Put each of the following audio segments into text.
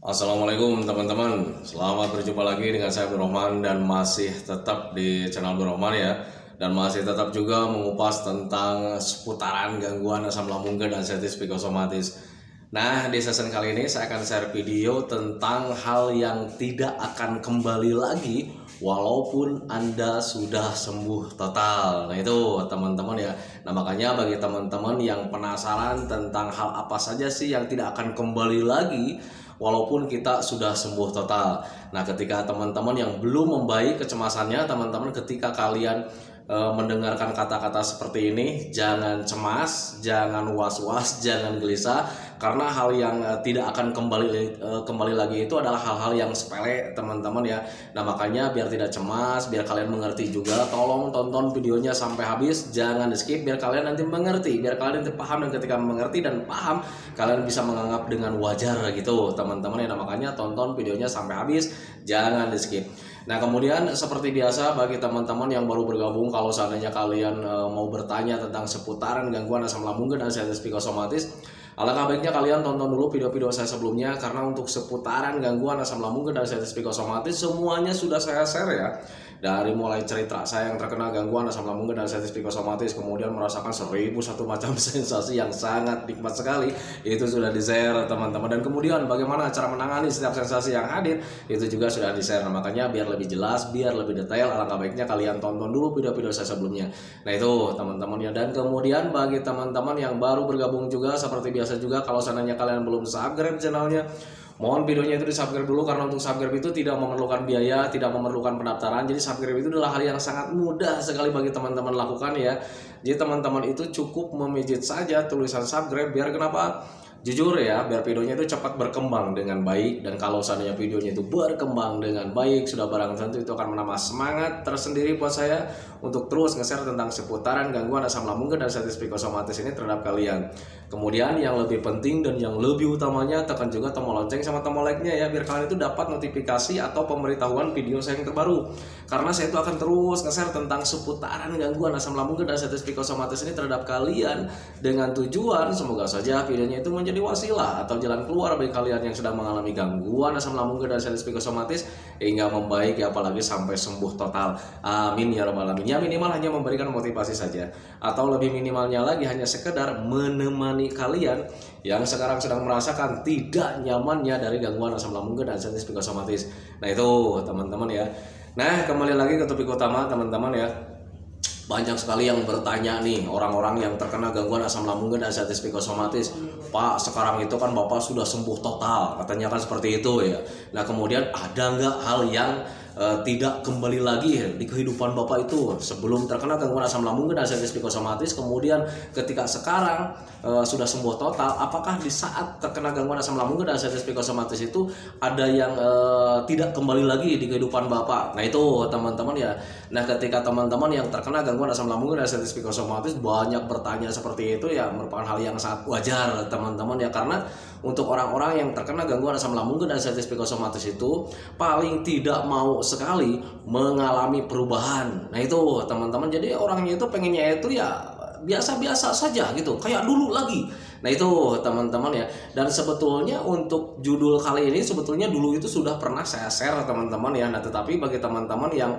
Assalamualaikum teman-teman, selamat berjumpa lagi dengan saya Abdul Rahman dan masih tetap di channel Abdul Rahman ya. Dan masih tetap juga mengupas tentang seputaran gangguan asam lambung dan anxiety psikosomatis. Nah, di season kali ini saya akan share video tentang hal yang tidak akan kembali lagi walaupun Anda sudah sembuh total. Nah itu teman-teman ya. Nah makanya bagi teman-teman yang penasaran tentang hal apa saja sih yang tidak akan kembali lagi walaupun kita sudah sembuh total. Nah ketika teman-teman yang belum membaik kecemasannya, teman-teman ketika kalian mendengarkan kata-kata seperti ini, jangan cemas, jangan was-was, jangan gelisah, karena hal yang tidak akan kembali lagi itu adalah hal-hal yang sepele teman-teman ya. Nah makanya biar tidak cemas, biar kalian mengerti juga, tolong tonton videonya sampai habis, jangan di skip, biar kalian nanti mengerti, biar kalian nanti paham, dan ketika mengerti dan paham kalian bisa menganggap dengan wajar gitu teman-teman ya. Nah makanya tonton videonya sampai habis, jangan di skip. Nah kemudian seperti biasa bagi teman-teman yang baru bergabung, kalau seandainya kalian mau bertanya tentang seputaran gangguan asam lambung dan anxiety psikosomatis, alangkah baiknya kalian tonton dulu video-video saya sebelumnya, karena untuk seputaran gangguan asam lambung dan anxiety psikosomatis semuanya sudah saya share ya. Dari mulai cerita saya yang terkena gangguan asam lambung dan anxiety psikosomatis, kemudian merasakan 1001 macam sensasi yang sangat nikmat sekali, itu sudah di-share teman-teman. Dan kemudian bagaimana cara menangani setiap sensasi yang hadir, itu juga sudah di-share. Nah, makanya biar lebih jelas, biar lebih detail, alangkah baiknya kalian tonton dulu video-video saya sebelumnya. Nah itu teman-teman ya. Dan kemudian bagi teman-teman yang baru bergabung juga, seperti biasa juga, kalau seandainya kalian belum subscribe channelnya, mohon videonya itu di subscribe dulu, karena untuk subscribe itu tidak memerlukan biaya, tidak memerlukan pendaftaran. Jadi subscribe itu adalah hal yang sangat mudah sekali bagi teman-teman lakukan ya. Jadi teman-teman itu cukup memijit saja tulisan subscribe, biar kenapa? Jujur ya, biar videonya itu cepat berkembang dengan baik. Dan kalau seandainya videonya itu berkembang dengan baik, sudah barang tentu itu akan menambah semangat tersendiri buat saya untuk terus nge-share tentang seputaran gangguan asam lambung dan anxiety psikosomatis ini terhadap kalian. Kemudian yang lebih penting dan yang lebih utamanya, tekan juga tombol lonceng sama tombol like-nya ya, biar kalian itu dapat notifikasi atau pemberitahuan video saya yang terbaru. Karena saya itu akan terus nge-share tentang seputaran gangguan asam lambung dan anxiety psikosomatis ini terhadap kalian, dengan tujuan semoga saja videonya itu menjadi wasilah atau jalan keluar bagi kalian yang sedang mengalami gangguan asam lambung dan anxiety psikosomatis hingga membaik ya, apalagi sampai sembuh total. Amin ya rabbal alamin. Ya minimal hanya memberikan motivasi saja, atau lebih minimalnya lagi hanya sekedar menemani kalian yang sekarang sedang merasakan tidak nyamannya dari gangguan asam lambung dan anxiety psikosomatis. Nah itu teman-teman ya. Nah kembali lagi ke topik utama teman-teman ya. Banyak sekali yang bertanya nih, orang-orang yang terkena gangguan asam lambung dan anxiety psikosomatis, Pak sekarang itu kan Bapak sudah sembuh total, katanya kan seperti itu ya. Nah kemudian ada nggak hal yang tidak kembali lagi di kehidupan Bapak itu sebelum terkena gangguan asam lambung dan anxiety psikosomatis, kemudian ketika sekarang sudah sembuh total, apakah di saat terkena gangguan asam lambung dan anxiety psikosomatis itu ada yang tidak kembali lagi di kehidupan Bapak? Nah itu teman-teman ya. Nah ketika teman-teman yang terkena gangguan asam lambung dan anxiety psikosomatis banyak bertanya seperti itu ya, merupakan hal yang sangat wajar teman-teman ya, karena untuk orang-orang yang terkena gangguan asam lambung dan anxiety psikosomatis itu paling tidak mau sekali mengalami perubahan. Nah itu teman-teman, jadi orangnya itu pengennya itu ya biasa-biasa saja gitu, kayak dulu lagi. Nah itu teman-teman ya. Dan sebetulnya untuk judul kali ini sebetulnya dulu itu sudah pernah saya share teman-teman ya. Nah tetapi bagi teman-teman yang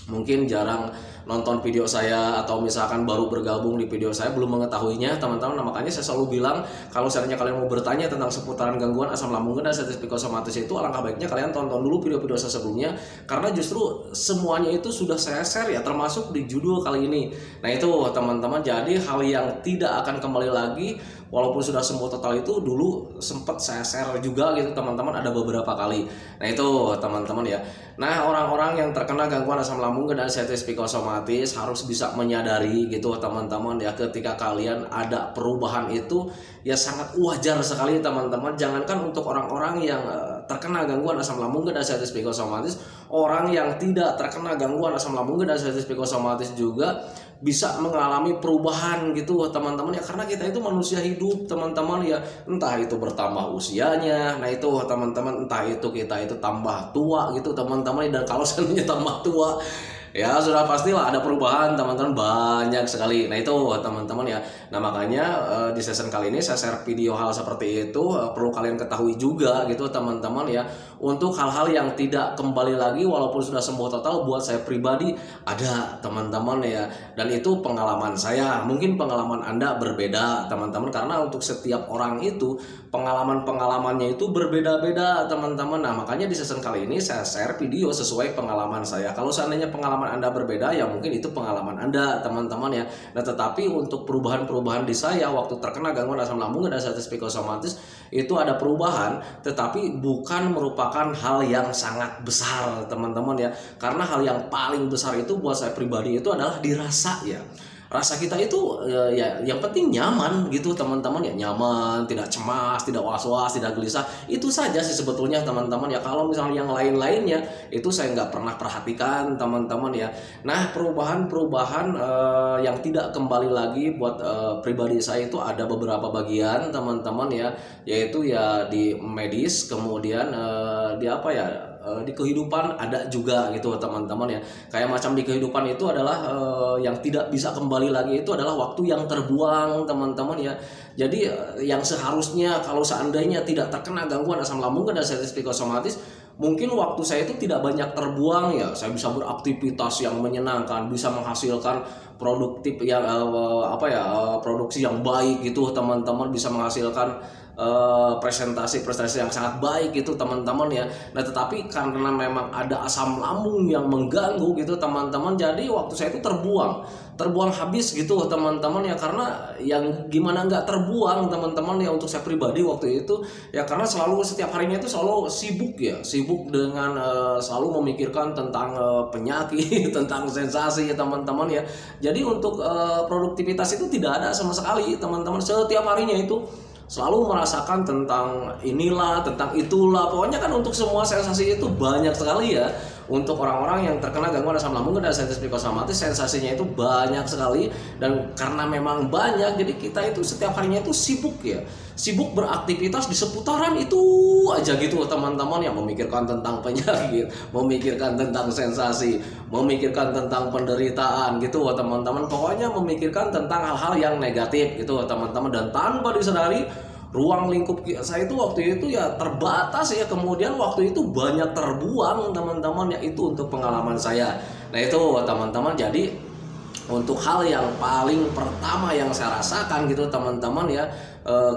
mungkin jarang nonton video saya atau misalkan baru bergabung di video saya, belum mengetahuinya teman-teman. Nah makanya saya selalu bilang, kalau seandainya kalian mau bertanya tentang seputaran gangguan asam lambung dan anxiety psikosomatis itu, alangkah baiknya kalian tonton dulu video-video saya sebelumnya, karena justru semuanya itu sudah saya share ya, termasuk di judul kali ini. Nah itu teman-teman, jadi hal yang tidak akan kembali lagi walaupun sudah sembuh total itu dulu sempat saya share juga gitu teman-teman, ada beberapa kali. Nah itu teman-teman ya. Nah orang-orang yang terkena gangguan asam lambung dan anxiety psikosomatis harus bisa menyadari gitu teman-teman ya, ketika kalian ada perubahan itu ya sangat wajar sekali teman-teman. Jangankan untuk orang-orang yang terkena gangguan asam lambung dan anxiety psikosomatis, orang yang tidak terkena gangguan asam lambung dan anxiety psikosomatis juga bisa mengalami perubahan gitu teman-teman ya, karena kita itu manusia hidup teman-teman ya, entah itu bertambah usianya, nah itu teman-teman, entah itu kita itu tambah tua gitu teman-teman. Dan kalau seandainya tambah tua, Ya sudah pastilah ada perubahan teman-teman, banyak sekali. Nah itu teman-teman ya. Nah makanya di season kali ini saya share video hal seperti itu, perlu kalian ketahui juga gitu teman-teman ya. Untuk hal-hal yang tidak kembali lagi walaupun sudah sembuh total, buat saya pribadi ada teman-teman ya. Dan itu pengalaman saya, mungkin pengalaman Anda berbeda teman-teman, karena untuk setiap orang itu pengalaman-pengalamannya itu berbeda-beda teman-teman. Nah makanya di season kali ini saya share video sesuai pengalaman saya. Kalau seandainya pengalaman Anda berbeda, ya mungkin itu pengalaman Anda teman-teman ya. Nah tetapi untuk perubahan-perubahan di saya waktu terkena gangguan asam lambung dan diabetes psikosomatis itu ada perubahan, tetapi bukan merupakan hal yang sangat besar teman-teman ya. Karena hal yang paling besar itu buat saya pribadi itu adalah dirasa ya. Rasa kita itu ya yang penting nyaman gitu teman-teman ya, nyaman, tidak cemas, tidak was-was, tidak gelisah. Itu saja sih sebetulnya teman-teman ya. Kalau misalnya yang lain-lainnya itu saya nggak pernah perhatikan teman-teman ya. Nah perubahan-perubahan yang tidak kembali lagi buat pribadi saya itu ada beberapa bagian teman-teman ya, yaitu ya di medis, kemudian di apa ya, di kehidupan ada juga gitu teman-teman ya. Kayak macam di kehidupan itu adalah yang tidak bisa kembali lagi itu adalah waktu yang terbuang teman-teman ya. Jadi yang seharusnya kalau seandainya tidak terkena gangguan asam lambung dan diabetes psikosomatis, mungkin waktu saya itu tidak banyak terbuang ya. Saya bisa beraktivitas yang menyenangkan, bisa menghasilkan produktif yang produksi yang baik gitu teman-teman, bisa menghasilkan prestasi yang sangat baik gitu teman-teman ya. Nah tetapi karena memang ada asam lambung yang mengganggu gitu teman-teman, jadi waktu saya itu terbuang habis gitu teman-teman ya. Karena yang gimana nggak terbuang teman-teman ya untuk saya pribadi waktu itu ya, karena selalu setiap harinya itu selalu sibuk dengan selalu memikirkan tentang penyakit tentang sensasi ya teman-teman ya. Jadi untuk produktivitas itu tidak ada sama sekali teman-teman. Setiap harinya itu selalu merasakan tentang inilah, tentang itulah. Pokoknya kan untuk semua sensasi itu banyak sekali ya. Untuk orang-orang yang terkena gangguan asam lambung dan diabetes psikosomatis, sensasinya itu banyak sekali. Dan karena memang banyak, jadi kita itu setiap harinya itu sibuk ya. Sibuk beraktivitas di seputaran itu aja gitu teman-teman ya. Memikirkan tentang penyakit, memikirkan tentang sensasi, memikirkan tentang penderitaan gitu teman-teman. Pokoknya memikirkan tentang hal-hal yang negatif gitu teman-teman. Dan tanpa disadari ruang lingkup saya itu waktu itu ya terbatas ya, kemudian waktu itu banyak terbuang teman-teman ya. Itu untuk pengalaman saya. Nah itu teman-teman, jadi untuk hal yang paling pertama yang saya rasakan gitu teman-teman ya,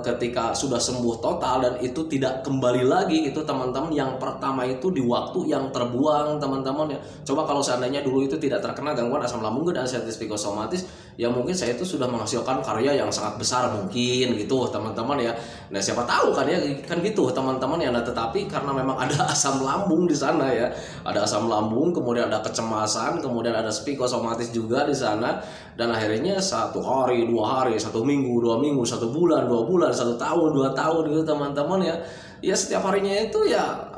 ketika sudah sembuh total dan itu tidak kembali lagi itu teman-teman, yang pertama itu di waktu yang terbuang teman-teman ya. Coba kalau seandainya dulu itu tidak terkena gangguan asam lambung dan diabetes psikosomatis, ya mungkin saya itu sudah menghasilkan karya yang sangat besar mungkin gitu teman-teman ya. Nah siapa tahu kan ya, kan gitu teman-teman ya. Nah tetapi karena memang ada asam lambung di sana ya, ada asam lambung, kemudian ada kecemasan, kemudian ada psikosomatis juga di sana. Dan akhirnya 1 hari, 2 hari, 1 minggu, 2 minggu, 1 bulan, 2 bulan, 1 tahun, 2 tahun gitu teman-teman ya. Ya setiap harinya itu ya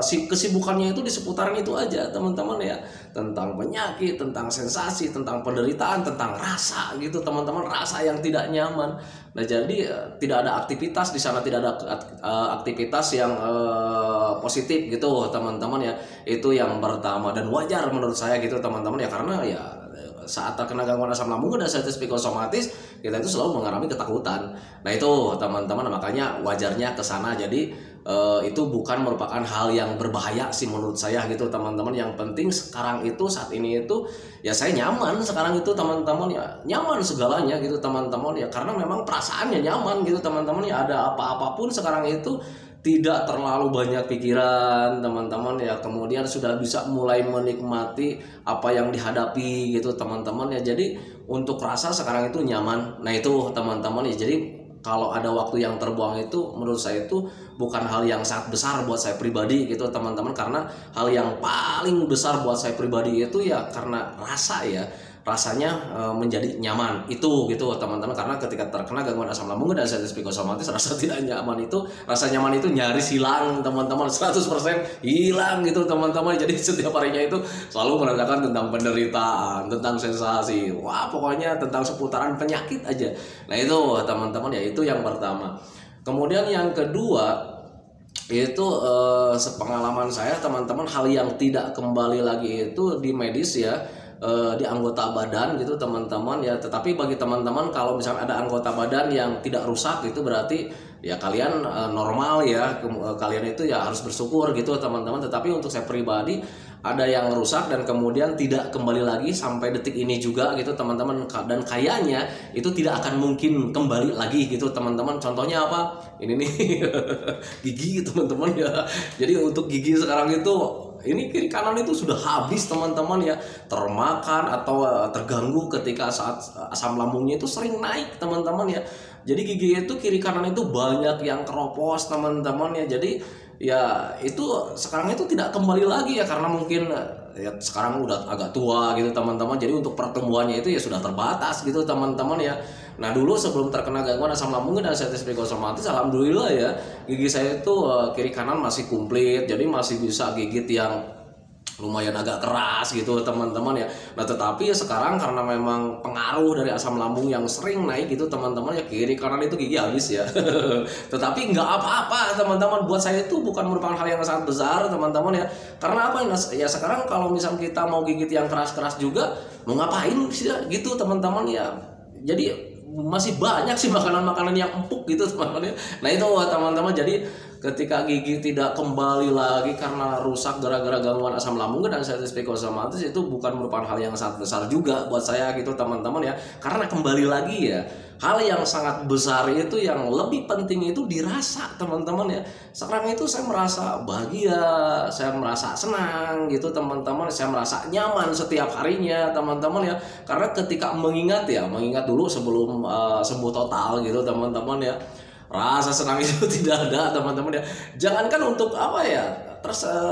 kesibukannya itu di seputaran itu aja teman-teman ya. Tentang penyakit, tentang sensasi, tentang penderitaan, tentang rasa gitu teman-teman, rasa yang tidak nyaman. Nah jadi tidak ada aktivitas di sana, tidak ada aktivitas yang positif gitu teman-teman ya. Itu yang pertama, dan wajar menurut saya gitu teman-teman ya. Karena ya saat terkena gangguan asam lambung dan diabetes psikosomatis, kita itu selalu mengalami ketakutan. Nah itu teman-teman, makanya wajarnya ke sana. Jadi itu bukan merupakan hal yang berbahaya sih menurut saya gitu teman-teman. Yang penting sekarang itu, saat ini itu ya saya nyaman sekarang itu teman-teman ya, nyaman segalanya gitu teman-teman ya. Karena memang perasaannya nyaman gitu teman-teman ya. Ada apa-apapun sekarang itu tidak terlalu banyak pikiran teman-teman ya. Kemudian sudah bisa mulai menikmati apa yang dihadapi gitu teman-teman ya. Jadi untuk rasa sekarang itu nyaman. Nah itu teman-teman ya. Jadi kalau ada waktu yang terbuang itu menurut saya itu bukan hal yang sangat besar buat saya pribadi gitu teman-teman. Karena hal yang paling besar buat saya pribadi itu ya karena rasa ya, rasanya menjadi nyaman itu gitu teman-teman. Karena ketika terkena gangguan asam lambung dan diabetes psikosomatis, rasa tidak nyaman itu, rasa nyaman itu nyaris hilang teman-teman, 100% hilang gitu teman-teman. Jadi setiap harinya itu selalu merasakan tentang penderitaan, tentang sensasi, wah pokoknya tentang seputaran penyakit aja. Nah itu teman-teman ya, itu yang pertama. Kemudian yang kedua, Itu sepengalaman saya teman-teman, hal yang tidak kembali lagi itu di medis ya, di anggota badan gitu teman-teman ya. Tetapi bagi teman-teman kalau misalnya ada anggota badan yang tidak rusak itu berarti ya kalian normal ya. Kalian itu ya harus bersyukur gitu teman-teman. Tetapi untuk saya pribadi ada yang rusak dan kemudian tidak kembali lagi sampai detik ini juga gitu teman-teman, dan kayaknya itu tidak akan mungkin kembali lagi gitu teman-teman. Contohnya apa ini nih? Gigi teman-teman ya. Jadi untuk gigi sekarang itu ini kiri kanan itu sudah habis teman-teman ya, termakan atau terganggu ketika saat asam lambungnya itu sering naik teman-teman ya. Jadi gigi itu kiri kanan itu banyak yang keropos teman-teman ya. Jadi ya itu sekarang itu tidak kembali lagi ya, karena mungkin ya sekarang udah agak tua gitu teman-teman. Jadi untuk pertumbuhannya itu ya sudah terbatas gitu teman-teman ya. Nah dulu sebelum terkena gangguan asam lambung dan status psikosomatis, alhamdulillah ya gigi saya itu kiri kanan masih komplit, jadi masih bisa gigit yang lumayan agak keras gitu teman-teman ya. Nah tetapi ya sekarang karena memang pengaruh dari asam lambung yang sering naik gitu teman-teman ya, kiri kanan itu gigi habis ya. Tetapi nggak apa-apa teman-teman, buat saya itu bukan merupakan hal yang sangat besar teman-teman ya. Karena apa ya, sekarang kalau misal kita mau gigit yang keras-keras juga mau ngapain sih ya, gitu teman-teman ya. Jadi masih banyak sih makanan-makanan yang empuk gitu teman-teman ya. Nah itu teman-teman, jadi ketika gigi tidak kembali lagi karena rusak gara-gara gangguan asam lambung dan status psikosomatis, itu bukan merupakan hal yang sangat besar juga buat saya gitu teman-teman ya. Karena kembali lagi ya, hal yang sangat besar itu yang lebih penting itu dirasa teman-teman ya. Sekarang itu saya merasa bahagia, saya merasa senang gitu teman-teman, saya merasa nyaman setiap harinya teman-teman ya. Karena ketika mengingat dulu sebelum sembuh total gitu teman-teman ya, rasa senang itu tidak ada teman-teman ya. Jangankan untuk apa ya,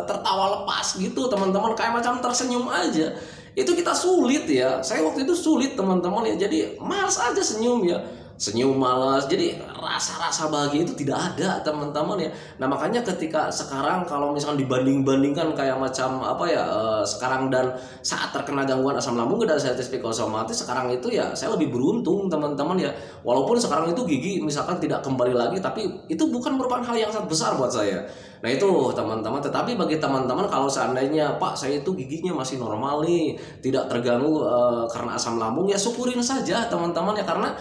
tertawa lepas gitu teman-teman, kayak macam tersenyum aja itu kita sulit ya. Saya waktu itu sulit teman-teman ya, jadi malas aja senyum ya, senyum malas. Jadi rasa-rasa bahagia itu tidak ada teman-teman ya. Nah makanya ketika sekarang kalau misalkan dibanding-bandingkan kayak macam apa ya, sekarang dan saat terkena gangguan asam lambung dan status psikosomatis, sekarang itu ya saya lebih beruntung teman-teman ya. Walaupun sekarang itu gigi misalkan tidak kembali lagi, tapi itu bukan merupakan hal yang sangat besar buat saya. Nah itu teman-teman. Tetapi bagi teman-teman kalau seandainya Pak saya itu giginya masih normal nih, tidak terganggu karena asam lambung, ya syukurin saja teman-teman ya. Karena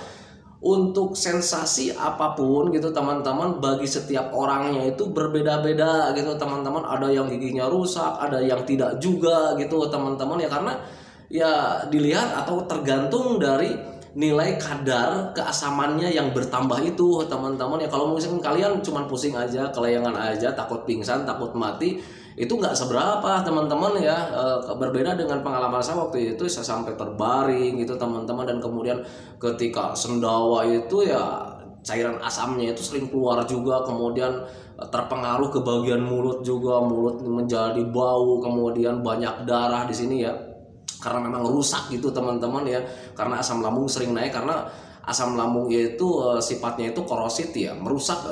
untuk sensasi apapun gitu teman-teman, bagi setiap orangnya itu berbeda-beda gitu teman-teman. Ada yang giginya rusak, ada yang tidak juga gitu teman-teman ya. Karena ya dilihat atau tergantung dari nilai kadar keasamannya yang bertambah itu teman-teman ya. Kalau misalkan kalian cuma pusing aja, kelayangan aja, takut pingsan, takut mati, itu nggak seberapa teman-teman ya. Berbeda dengan pengalaman saya waktu itu, saya sampai terbaring gitu teman-teman, dan kemudian ketika sendawa itu ya cairan asamnya itu sering keluar juga, kemudian terpengaruh ke bagian mulut juga, mulut menjadi bau, kemudian banyak darah di sini ya, karena memang rusak gitu teman-teman ya. Karena asam lambung sering naik, karena asam lambung itu sifatnya itu korosit ya, merusak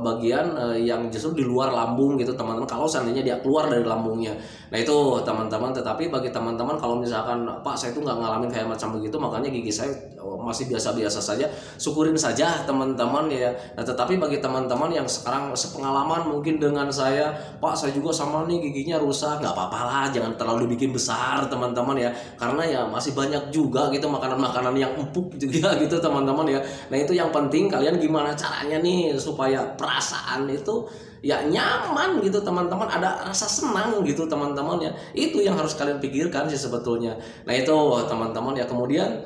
bagian yang justru di luar lambung gitu teman-teman, kalau seandainya dia keluar dari lambungnya. Nah itu teman-teman. Tetapi bagi teman-teman kalau misalkan Pak saya itu nggak ngalamin kayak macam begitu, makanya gigi saya masih biasa-biasa saja, syukurin saja teman-teman ya. Nah tetapi bagi teman-teman yang sekarang sepengalaman mungkin dengan saya, Pak saya juga sama nih giginya rusak, nggak apa-apa lah, jangan terlalu dibikin besar teman-teman ya. Karena ya masih banyak juga gitu makanan-makanan yang empuk juga gitu teman-teman ya. Nah itu yang penting, kalian gimana caranya nih supaya perasaan itu ya nyaman gitu teman-teman, ada rasa senang gitu teman-teman ya. Itu yang harus kalian pikirkan sih sebetulnya. Nah itu teman-teman ya. Kemudian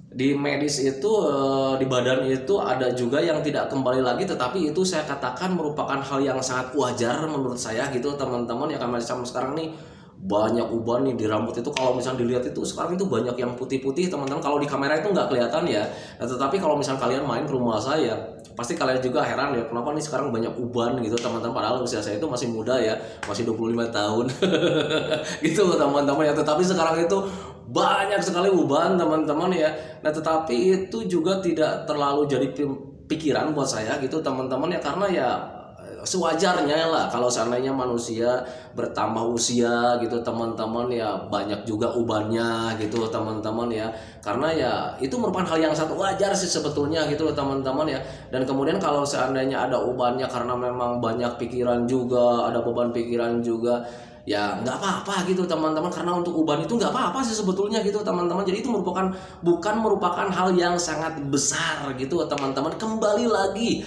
di medis itu, di badan itu ada juga yang tidak kembali lagi, tetapi itu saya katakan merupakan hal yang sangat wajar menurut saya gitu teman-teman ya. Karena macam sekarang nih banyak uban nih di rambut itu, kalau misalnya dilihat itu sekarang itu banyak yang putih-putih teman-teman. Kalau di kamera itu nggak kelihatan ya. Nah, tetapi kalau misalnya kalian main ke rumah saya, pasti kalian juga heran ya, kenapa nih sekarang banyak uban gitu teman-teman. Padahal usia saya itu masih muda ya, masih 25 tahun gitu teman-teman ya. Tetapi sekarang itu banyak sekali uban teman-teman ya. Nah tetapi itu juga tidak terlalu jadi pikiran buat saya gitu teman-teman ya. Karena ya sewajarnya lah kalau seandainya manusia bertambah usia gitu teman-teman ya, banyak juga ubannya gitu teman-teman ya, karena ya itu merupakan hal yang sangat wajar sih sebetulnya gitu teman-teman ya. Dan kemudian kalau seandainya ada ubannya karena memang banyak pikiran juga, ada beban pikiran juga, ya nggak apa-apa gitu teman-teman, karena untuk uban itu nggak apa-apa sih sebetulnya gitu teman-teman. Jadi itu bukan merupakan hal yang sangat besar gitu teman-teman. Kembali lagi,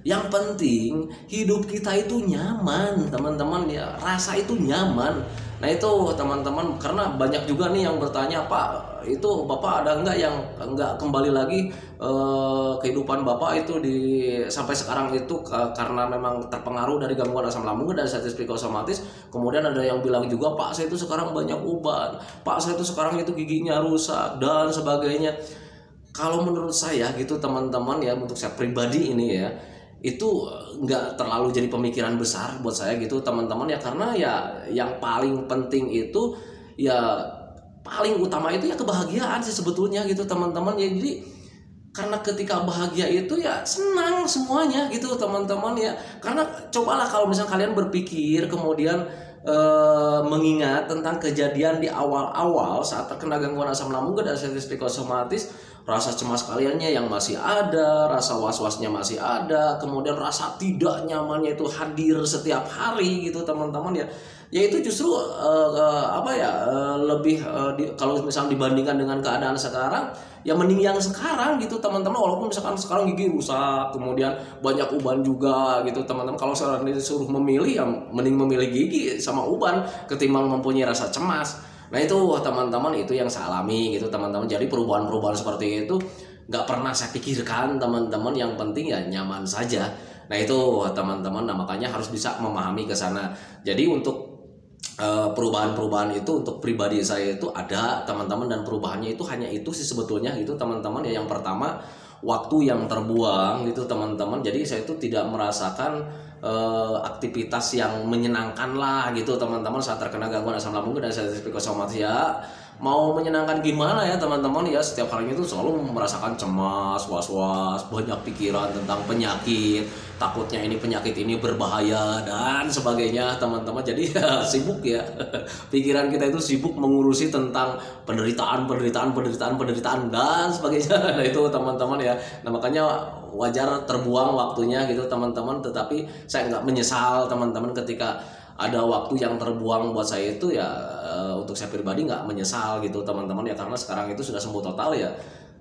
yang penting hidup kita itu nyaman teman-teman ya, rasa itu nyaman. Nah itu teman-teman, karena banyak juga nih yang bertanya, Pak itu Bapak ada nggak yang nggak kembali lagi kehidupan Bapak itu sampai sekarang itu karena memang terpengaruh dari gangguan asam lambung dan status psikosomatis. Kemudian ada yang bilang juga, Pak saya itu sekarang banyak uban, Pak saya itu sekarang itu giginya rusak dan sebagainya. Kalau menurut saya gitu teman-teman ya, untuk saya pribadi ini ya, itu nggak terlalu jadi pemikiran besar buat saya gitu teman-teman ya, karena ya yang paling penting itu ya, paling utama itu ya kebahagiaan sih sebetulnya gitu teman-teman ya. Jadi karena ketika bahagia itu ya senang semuanya gitu teman-teman ya. Karena cobalah kalau misalnya kalian berpikir kemudian mengingat tentang kejadian di awal-awal saat terkena gangguan asam lambung dan status psikosomatis, rasa cemas kaliannya yang masih ada, rasa was-wasnya masih ada, kemudian rasa tidak nyamannya itu hadir setiap hari gitu teman-teman ya. Ya itu justru lebih kalau misalnya dibandingkan dengan keadaan sekarang, ya mending yang sekarang gitu teman-teman. Walaupun misalkan sekarang gigi rusak, kemudian banyak uban juga gitu teman-teman, kalau sekarang disuruh memilih ya mending memilih gigi sama uban ketimbang mempunyai rasa cemas. Nah itu teman-teman, itu yang saya alami gitu teman-teman. Jadi perubahan-perubahan seperti itu nggak pernah saya pikirkan teman-teman, yang penting ya nyaman saja. Nah itu teman-teman, nah makanya harus bisa memahami ke sana. Jadi untuk perubahan-perubahan itu untuk pribadi saya itu ada teman-teman, dan perubahannya itu hanya itu sih sebetulnya gitu teman-teman ya. Yang pertama, waktu yang terbuang gitu teman-teman. Jadi saya itu tidak merasakan aktivitas yang menyenangkan lah gitu teman-teman saat terkena gangguan asam lambung dan status psikosomatis ya. Mau menyenangkan gimana ya teman-teman ya, setiap harinya itu selalu merasakan cemas, was-was, banyak pikiran tentang penyakit, takutnya ini penyakit ini berbahaya dan sebagainya teman-teman. Jadi ya sibuk ya, pikiran kita itu sibuk mengurusi tentang penderitaan dan sebagainya. Nah itu teman-teman ya, nah makanya wajar terbuang waktunya gitu teman-teman. Tetapi saya nggak menyesal teman-teman ketika ada waktu yang terbuang buat saya itu ya, untuk saya pribadi nggak menyesal gitu teman-teman ya, karena sekarang itu sudah sembuh total ya,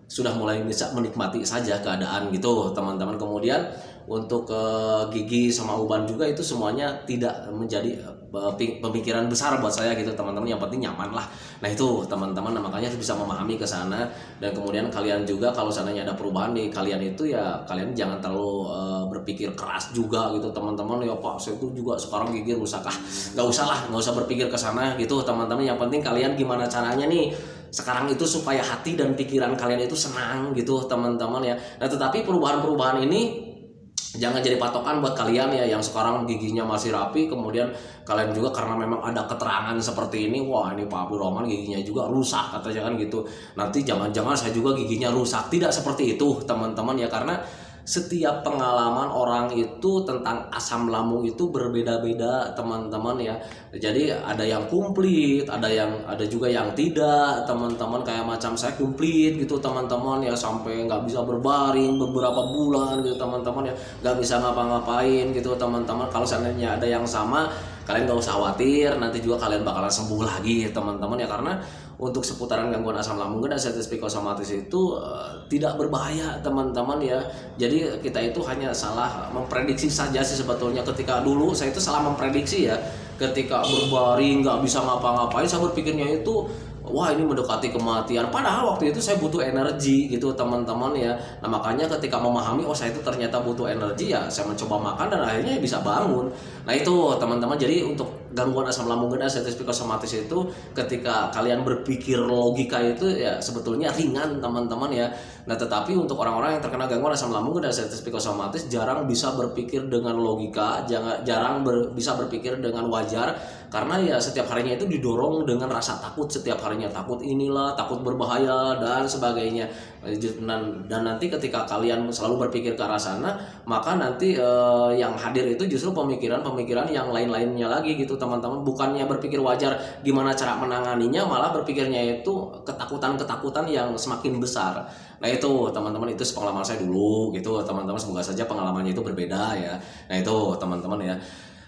sudah mulai bisa menikmati saja keadaan gitu teman-teman. Kemudian untuk gigi sama uban juga itu semuanya tidak menjadi pemikiran besar buat saya gitu teman-teman, yang penting nyaman lah. Nah itu teman-teman, nah, makanya harus bisa memahami ke sana. Dan kemudian kalian juga kalau seandainya ada perubahan di kalian itu ya, kalian jangan terlalu berpikir keras juga gitu teman-teman ya, Pak saya itu juga sekarang gigi rusak, nggak usah berpikir ke sana gitu teman-teman. Yang penting kalian gimana caranya nih sekarang itu supaya hati dan pikiran kalian itu senang gitu teman-teman ya. Nah tetapi perubahan-perubahan ini jangan jadi patokan buat kalian ya yang sekarang giginya masih rapi, kemudian kalian juga karena memang ada keterangan seperti ini, wah ini Pak Abdul Rahman giginya juga rusak katanya kan gitu, nanti jangan-jangan saya juga giginya rusak. Tidak seperti itu teman-teman ya, karena setiap pengalaman orang itu tentang asam lambung itu berbeda-beda teman-teman ya. Jadi ada yang komplit, ada juga yang tidak teman-teman. Kayak macam saya komplit gitu teman-teman ya, sampai nggak bisa berbaring beberapa bulan gitu teman-teman ya, nggak bisa ngapa-ngapain gitu teman-teman. Kalau seandainya ada yang sama, kalian nggak usah khawatir, nanti juga kalian bakalan sembuh lagi teman-teman ya. Karena untuk seputaran gangguan asam lambung dan status psikosomatis itu tidak berbahaya teman-teman ya. Jadi kita itu hanya salah memprediksi saja sih sebetulnya. Ketika dulu saya itu salah memprediksi ya, ketika berbaring nggak bisa ngapa-ngapain, saya berpikirnya itu wah ini mendekati kematian, padahal waktu itu saya butuh energi gitu teman-teman ya. Nah makanya ketika memahami oh saya itu ternyata butuh energi ya, saya mencoba makan dan akhirnya bisa bangun. Nah itu teman-teman, jadi untuk gangguan asam lambung dan status psikosomatis itu ketika kalian berpikir logika itu ya sebetulnya ringan teman-teman ya. Nah tetapi untuk orang-orang yang terkena gangguan asam lambung dan status psikosomatis jarang bisa berpikir dengan logika, jarang bisa berpikir dengan wajar, karena ya setiap harinya itu didorong dengan rasa takut setiap hari lainnya, takut inilah, takut berbahaya dan sebagainya. Dan nanti ketika kalian selalu berpikir ke arah sana, maka nanti yang hadir itu justru pemikiran-pemikiran yang lain-lainnya lagi gitu teman-teman. Bukannya berpikir wajar gimana cara menanganinya, malah berpikirnya itu ketakutan-ketakutan yang semakin besar. Nah itu teman-teman, itu pengalaman saya dulu gitu teman-teman, semoga saja pengalamannya itu berbeda ya. Nah itu teman-teman ya.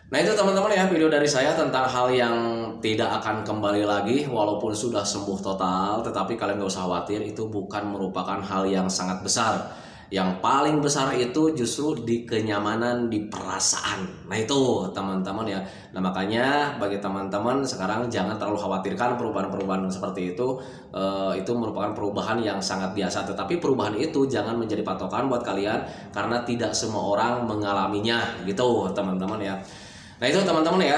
Nah itu teman-teman ya, video dari saya tentang hal yang tidak akan kembali lagi walaupun sudah sembuh total. Tetapi kalian gak usah khawatir, itu bukan merupakan hal yang sangat besar. Yang paling besar itu justru di kenyamanan, di perasaan. Nah itu teman-teman ya. Nah makanya bagi teman-teman sekarang jangan terlalu khawatirkan perubahan-perubahan seperti itu. Itu merupakan perubahan yang sangat biasa. Tetapi perubahan itu jangan menjadi patokan buat kalian, karena tidak semua orang mengalaminya gitu teman-teman ya. Nah itu teman-teman ya,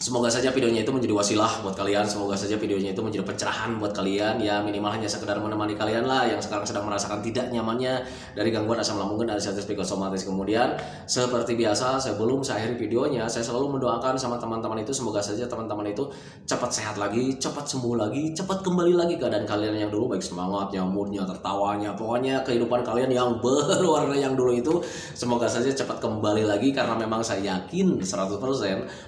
semoga saja videonya itu menjadi wasilah buat kalian, semoga saja videonya itu menjadi pencerahan buat kalian ya, minimal hanya sekedar menemani kalian lah yang sekarang sedang merasakan tidak nyamannya dari gangguan asam lambung dan anxiety psikosomatis. Kemudian seperti biasa, sebelum saya akhiri videonya, saya selalu mendoakan sama teman-teman itu, semoga saja teman-teman itu cepat sehat lagi, cepat sembuh lagi, cepat kembali lagi keadaan kalian yang dulu, baik semangatnya, moodnya, tertawanya, pokoknya kehidupan kalian yang berwarna yang dulu itu semoga saja cepat kembali lagi, karena memang saya yakin 100%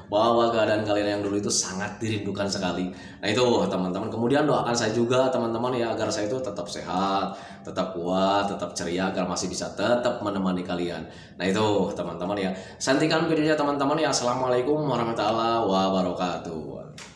bahwa keadaan kalian yang dulu itu sangat dirindukan sekali. Nah itu teman-teman, kemudian doakan saya juga teman-teman ya, agar saya itu tetap sehat, tetap kuat, tetap ceria, agar masih bisa tetap menemani kalian. Nah itu teman-teman ya, santikan videonya teman-teman ya. Assalamualaikum warahmatullahi wabarakatuh.